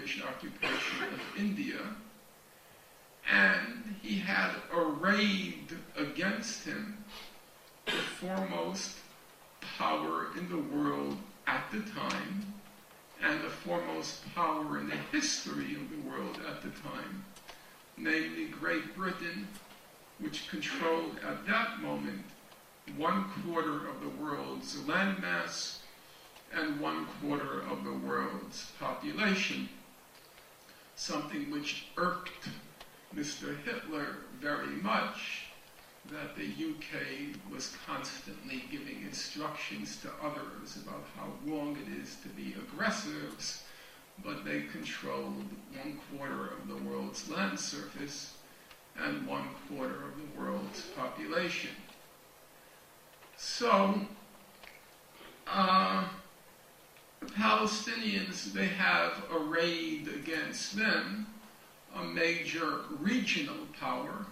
British occupation of India, and he had arrayed against him the foremost power in the world at the time, and the foremost power in the history of the world at the time, namely Great Britain, which controlled at that moment 1/4 of the world's landmass and 1/4 of the world's population, something which irked Mr. Hitler very much, that the UK was constantly giving instructions to others about how wrong it is to be aggressors, but they controlled 1/4 of the world's land surface and 1/4 of the world's population. So, the Palestinians, they have arrayed against them a major regional power,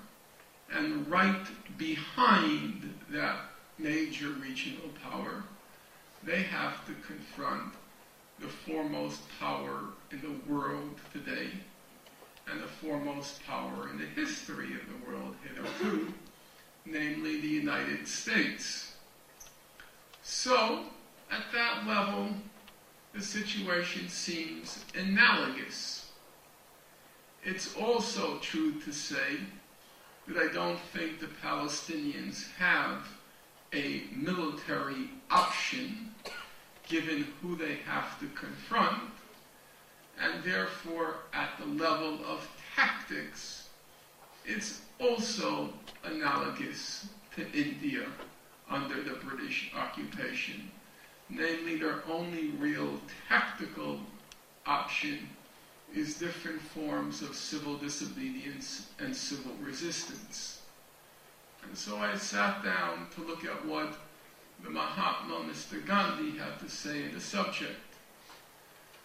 and right behind that major regional power, they have to confront the foremost power in the world today, and the foremost power in the history of the world hitherto, namely the United States. So, at that level, the situation seems analogous. It's also true to say that I don't think the Palestinians have a military option given who they have to confront, and therefore at the level of tactics, it's also analogous to India under the British occupation. Namely, their only real tactical option is different forms of civil disobedience and civil resistance. And so I sat down to look at what the Mahatma, Mr. Gandhi, had to say in the subject.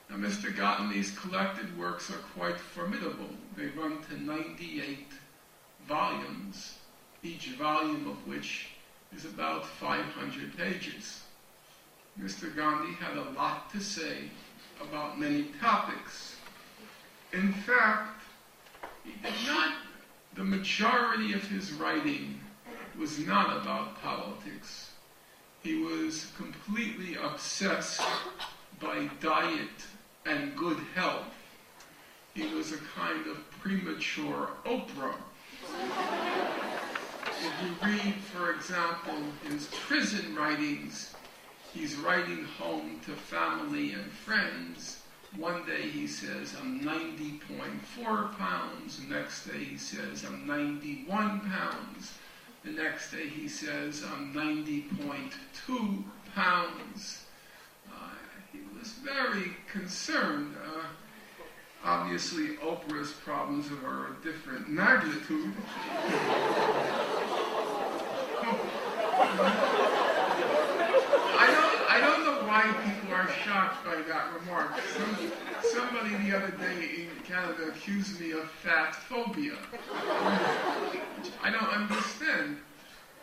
Now, Mr. Gandhi's collected works are quite formidable. They run to 98 volumes, each volume of which is about 500 pages. Mr. Gandhi had a lot to say about many topics. In fact, the majority of his writing was not about politics. He was completely obsessed by diet and good health. He was a kind of premature Oprah. If you read, for example, his prison writings, he's writing home to family and friends. One day he says, I'm 90.4 pounds. The next day he says, I'm 91 pounds. The next day he says, I'm 90.2 pounds. He was very concerned. Obviously, Oprah's problems are a different magnitude. I don't know why people are shocked by that remark. Somebody the other day in Canada accused me of fat phobia, which I don't understand.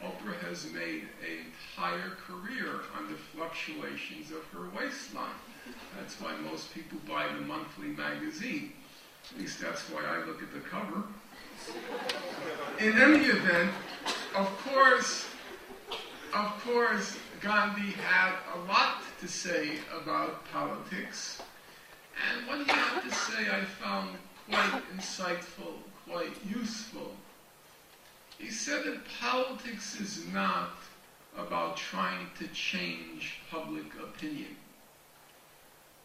Oprah has made an entire career on the fluctuations of her waistline. That's why most people buy the monthly magazine. At least that's why I look at the cover. In any event, of course, Gandhi had a lot to say about politics, and what he had to say I found quite insightful, quite useful. He said that politics is not about trying to change public opinion.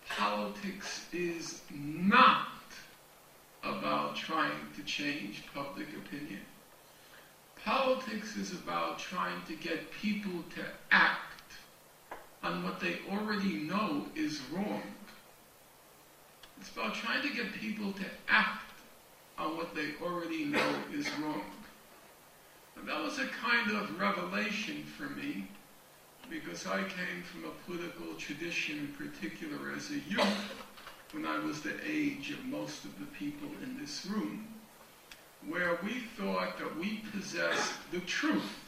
Politics is not about trying to change public opinion. Politics is about trying to get people to act on what they already know is wrong. It's about trying to get people to act on what they already know is wrong. And that was a kind of revelation for me, because I came from a political tradition, in particular as a youth, when I was the age of most of the people in this room, where we thought that we possessed the truth,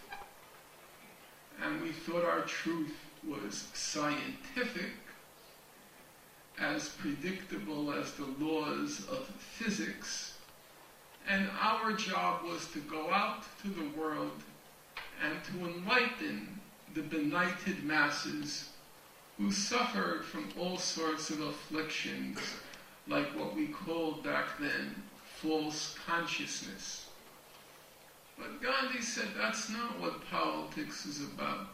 and we thought our truth was scientific, as predictable as the laws of physics, and our job was to go out to the world and to enlighten the benighted masses who suffered from all sorts of afflictions, like what we called back then false consciousness. But Gandhi said that's not what politics is about.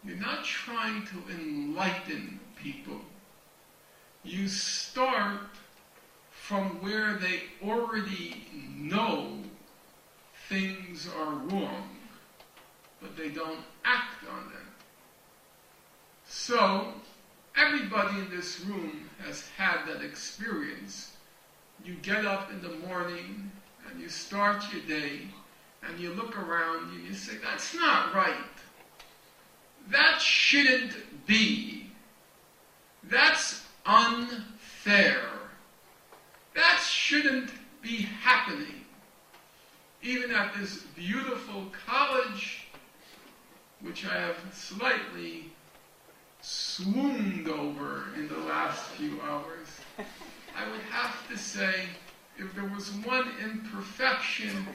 You're not trying to enlighten people. You start from where they already know things are wrong, but they don't act on them. So, everybody in this room has had that experience. You get up in the morning and you start your day and you look around you and you say, that's not right. That shouldn't be. That's unfair. That shouldn't be happening. Even at this beautiful college, which I have slightly swooned over in the last few hours, I would have to say, if there was one imperfection,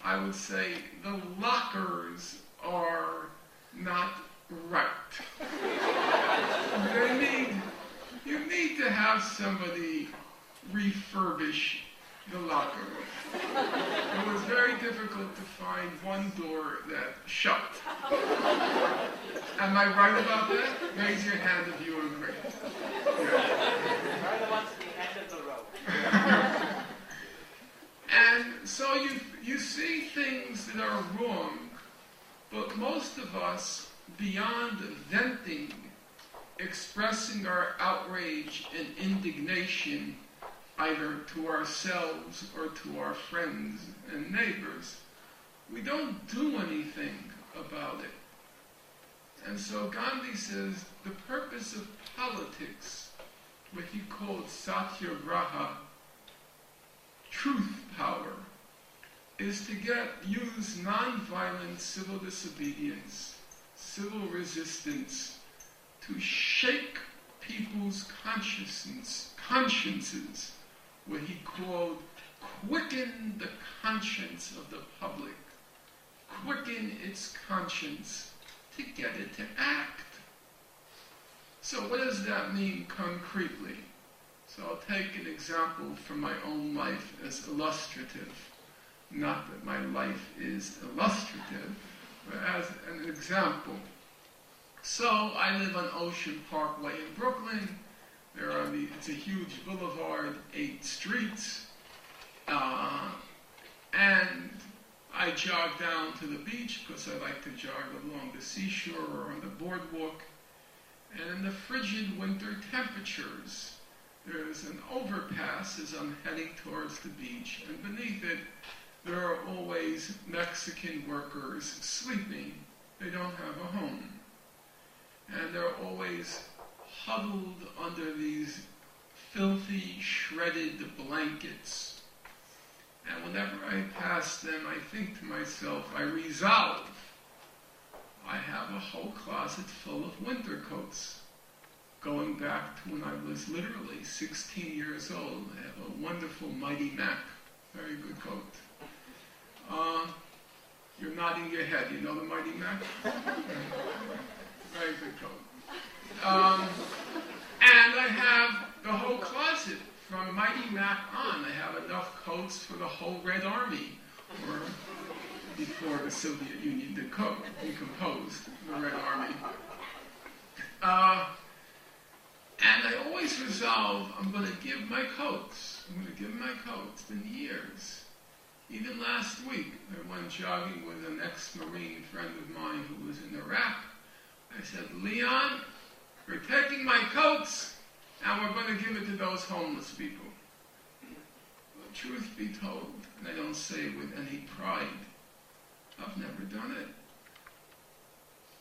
I would say the lockers are not right. You need to have somebody refurbish the locker room. It was very difficult to find one door that shut. Am I right about that? Raise your hand if you agree. We're the ones at the end of the road. And so you see things that are wrong, but most of us, beyond venting, expressing our outrage and indignation either to ourselves or to our friends and neighbors, we don't do anything about it. And so Gandhi says the purpose of politics, what he called satyagraha, truth power, is to use nonviolent civil disobedience, civil resistance, to shake people's consciences, what he called quicken the conscience of the public, quicken its conscience to get it to act. So what does that mean concretely? So I'll take an example from my own life as illustrative. Not that my life is illustrative, but as an example. So I live on Ocean Parkway in Brooklyn. It's a huge boulevard, 8 streets. And I jog down to the beach because I like to jog along the seashore or on the boardwalk. And in the frigid winter temperatures, there's an overpass as I'm heading towards the beach, and beneath it, there are always Mexican workers sleeping. They don't have a home. And they're always huddled under these filthy, shredded blankets. And whenever I pass them, I think to myself, I resolve. I have a whole closet full of winter coats. Going back to when I was literally 16 years old, I have a wonderful Mighty Mac, very good coat. You're nodding your head, you know the Mighty Mac? Very good coat. And I have the whole closet from Mighty Mac on. I have enough coats for the whole Red Army, or before the Soviet Union decomposed the Red Army. And I always resolve, I'm going to give my coats. I'm going to give my coats. It's been years. Even last week, I went jogging with an ex-Marine friend of mine who was in Iraq. I said, Leon, we're taking my coats, and we're going to give it to those homeless people. Well, truth be told, and I don't say it with any pride, I've never done it.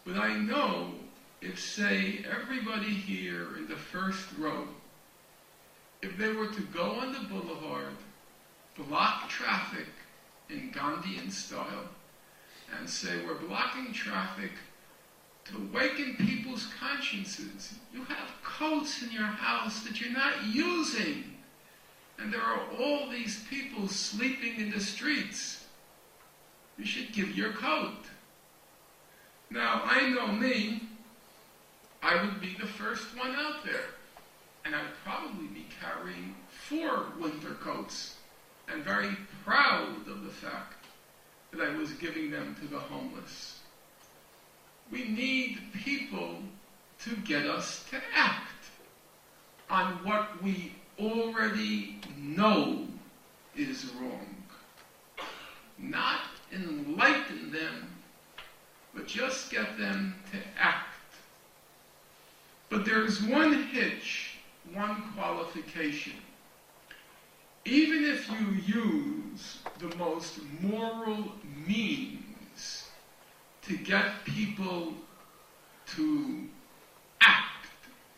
But I know if, say, everybody here in the first row, if they were to go on the boulevard, block traffic in Gandhian style, and say, we're blocking traffic to awaken people's consciences. You have coats in your house that you're not using. And there are all these people sleeping in the streets. You should give your coat. Now, I know me, I would be the first one out there. And I'd probably be carrying 4 winter coats and very proud of the fact that I was giving them to the homeless. We need people to get us to act on what we already know is wrong. Not enlighten them, but just get them to act. But there's one hitch, one qualification. Even if you use the most moral means to get people to act,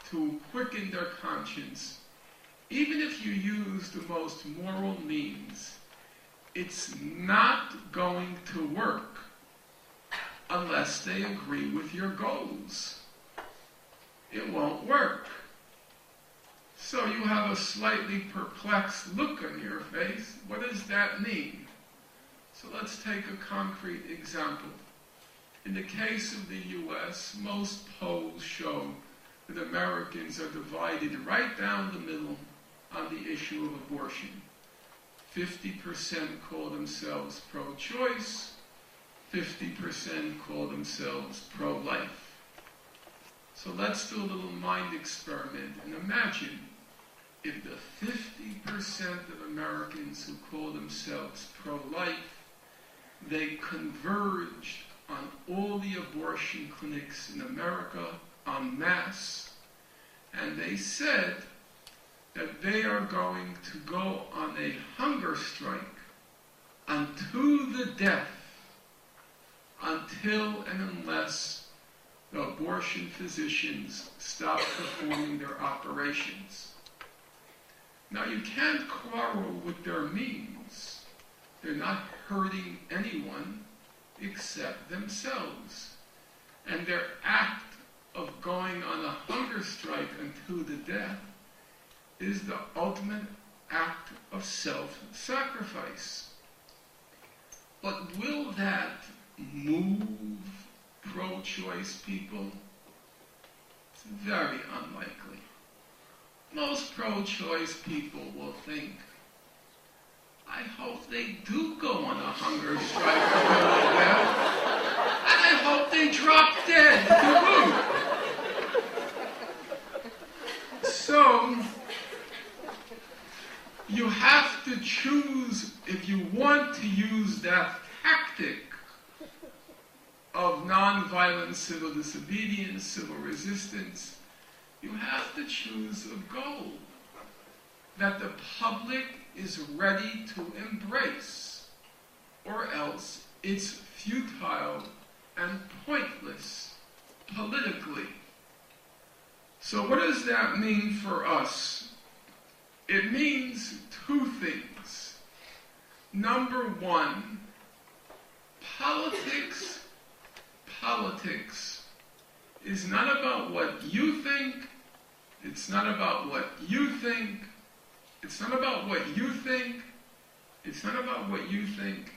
to quicken their conscience, even if you use the most moral means, it's not going to work unless they agree with your goals. It won't work. So you have a slightly perplexed look on your face. What does that mean? So let's take a concrete example. In the case of the U.S., most polls show that Americans are divided right down the middle on the issue of abortion. 50% call themselves pro-choice, 50% call themselves pro-life. So let's do a little mind experiment and imagine if the 50% of Americans who call themselves pro-life, they converged on all the abortion clinics in America en masse, and they said that they are going to go on a hunger strike unto the death until and unless the abortion physicians stop performing their operations. Now, you can't quarrel with their means. They're not hurting anyone except themselves. And their act of going on a hunger strike unto the death is the ultimate act of self-sacrifice. But will that move pro-choice people? It's very unlikely. Most pro-choice people will think, I hope they do go on a hunger strike until the death, and I hope they drop dead to boot. So, you have to choose, if you want to use that tactic of nonviolent civil disobedience, civil resistance, you have to choose a goal that the public is ready to embrace, or else it's futile and pointless politically. So what does that mean for us? It means 2 things. Number 1, politics is not about what you think. It's not about what you think. It's not about what you think. It's not about what you think.